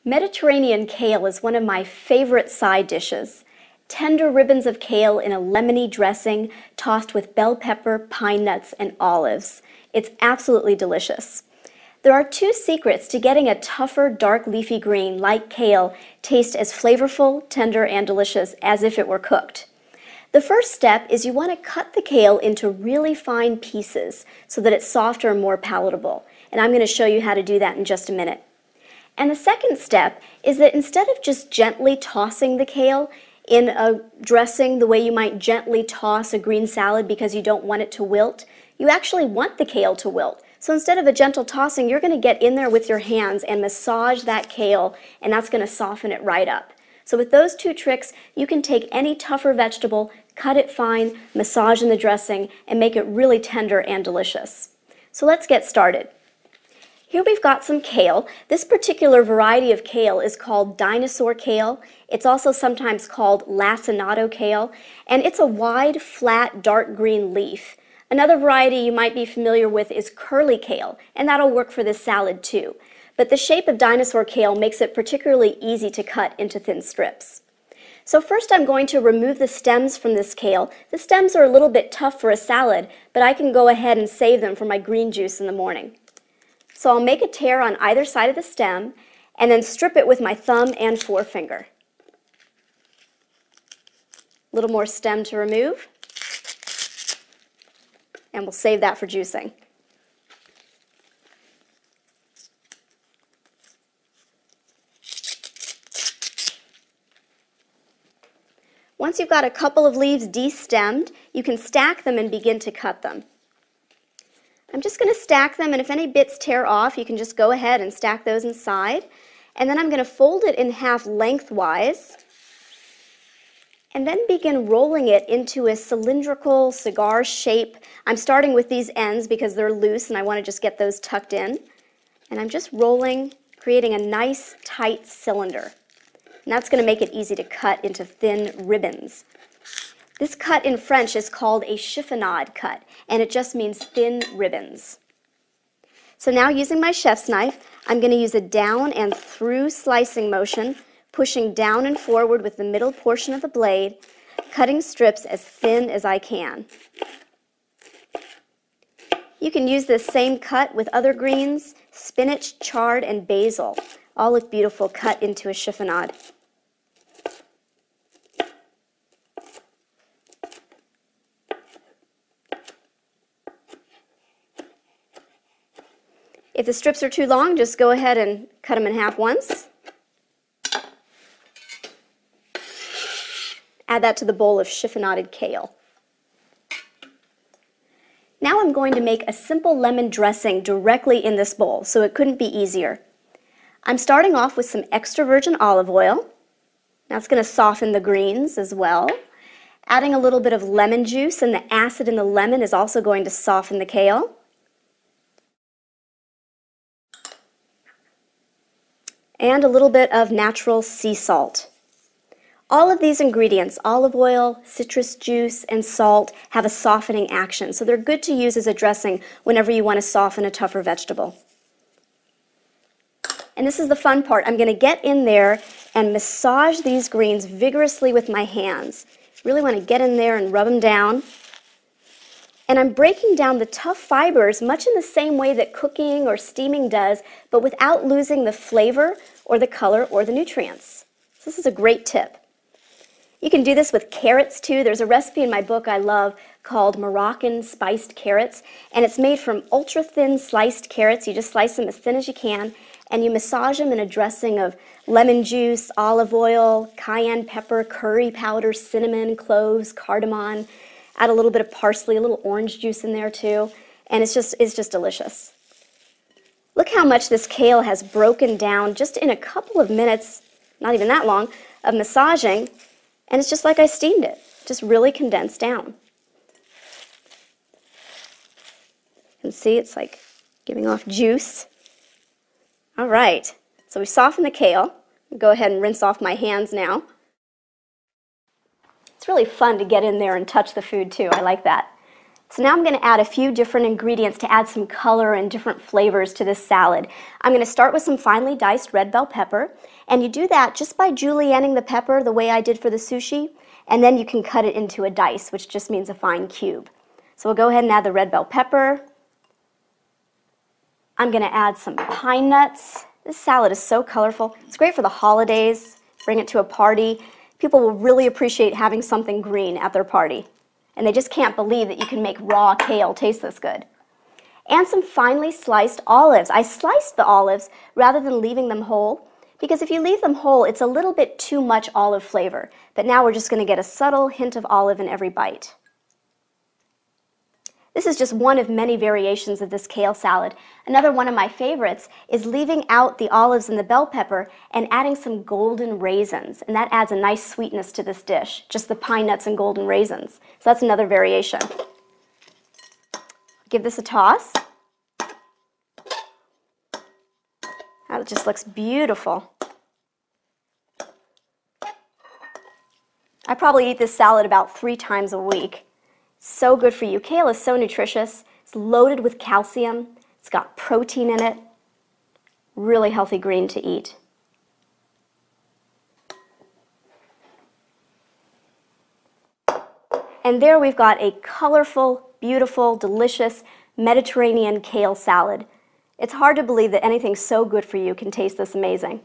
Mediterranean kale is one of my favorite side dishes. Tender ribbons of kale in a lemony dressing tossed with bell pepper, pine nuts, and olives. It's absolutely delicious. There are two secrets to getting a tougher, dark leafy green like kale taste as flavorful, tender, and delicious as if it were cooked. The first step is you want to cut the kale into really fine pieces so that it's softer and more palatable. And I'm going to show you how to do that in just a minute. And the second step is that instead of just gently tossing the kale in a dressing the way you might gently toss a green salad because you don't want it to wilt, you actually want the kale to wilt. So instead of a gentle tossing, you're going to get in there with your hands and massage that kale, and that's going to soften it right up. So with those two tricks, you can take any tougher vegetable, cut it fine, massage in the dressing, and make it really tender and delicious. So let's get started. Here we've got some kale. This particular variety of kale is called dinosaur kale. It's also sometimes called lacinato kale, and it's a wide, flat, dark green leaf. Another variety you might be familiar with is curly kale, and that'll work for this salad too. But the shape of dinosaur kale makes it particularly easy to cut into thin strips. So first I'm going to remove the stems from this kale. The stems are a little bit tough for a salad, but I can go ahead and save them for my green juice in the morning. So I'll make a tear on either side of the stem and then strip it with my thumb and forefinger. A little more stem to remove, and we'll save that for juicing. Once you've got a couple of leaves destemmed, you can stack them and begin to cut them. I'm just going to stack them, and if any bits tear off, you can just go ahead and stack those inside. And then I'm going to fold it in half lengthwise, and then begin rolling it into a cylindrical cigar shape. I'm starting with these ends because they're loose and I want to just get those tucked in. And I'm just rolling, creating a nice tight cylinder. And that's going to make it easy to cut into thin ribbons. This cut in French is called a chiffonade cut, and it just means thin ribbons. So now using my chef's knife, I'm going to use a down and through slicing motion, pushing down and forward with the middle portion of the blade, cutting strips as thin as I can. You can use this same cut with other greens, spinach, chard, and basil. All look beautiful cut into a chiffonade. If the strips are too long, just go ahead and cut them in half once. Add that to the bowl of chiffonaded kale. Now I'm going to make a simple lemon dressing directly in this bowl, so it couldn't be easier. I'm starting off with some extra virgin olive oil. That's going to soften the greens as well. Adding a little bit of lemon juice, and the acid in the lemon is also going to soften the kale. And a little bit of natural sea salt. All of these ingredients, olive oil, citrus juice, and salt, have a softening action, so they're good to use as a dressing whenever you want to soften a tougher vegetable. And this is the fun part. I'm going to get in there and massage these greens vigorously with my hands. Really want to get in there and rub them down. And I'm breaking down the tough fibers much in the same way that cooking or steaming does, but without losing the flavor or the color or the nutrients. So this is a great tip. You can do this with carrots too. There's a recipe in my book I love called Moroccan spiced carrots, and it's made from ultra thin sliced carrots. You just slice them as thin as you can, and you massage them in a dressing of lemon juice, olive oil, cayenne pepper, curry powder, cinnamon, cloves, cardamom. Add a little bit of parsley, a little orange juice in there too, and it's just delicious. Look how much this kale has broken down just in a couple of minutes, not even that long, of massaging, and it's just like I steamed it, just really condensed down. You can see it's like giving off juice. All right, so we softened the kale. I'll go ahead and rinse off my hands now. It's really fun to get in there and touch the food too. I like that. So now I'm going to add a few different ingredients to add some color and different flavors to this salad. I'm going to start with some finely diced red bell pepper, and you do that just by julienning the pepper the way I did for the sushi, and then you can cut it into a dice, which just means a fine cube. So we'll go ahead and add the red bell pepper. I'm going to add some pine nuts. This salad is so colorful. It's great for the holidays. Bring it to a party. People will really appreciate having something green at their party. And they just can't believe that you can make raw kale taste this good. And some finely sliced olives. I sliced the olives rather than leaving them whole, because if you leave them whole, it's a little bit too much olive flavor. But now we're just going to get a subtle hint of olive in every bite. This is just one of many variations of this kale salad. Another one of my favorites is leaving out the olives and the bell pepper and adding some golden raisins. And that adds a nice sweetness to this dish, just the pine nuts and golden raisins. So that's another variation. Give this a toss. That just looks beautiful. I probably eat this salad about 3 times a week. So good for you. Kale is so nutritious. It's loaded with calcium. It's got protein in it. Really healthy green to eat. And there we've got a colorful, beautiful, delicious Mediterranean kale salad. It's hard to believe that anything so good for you can taste this amazing.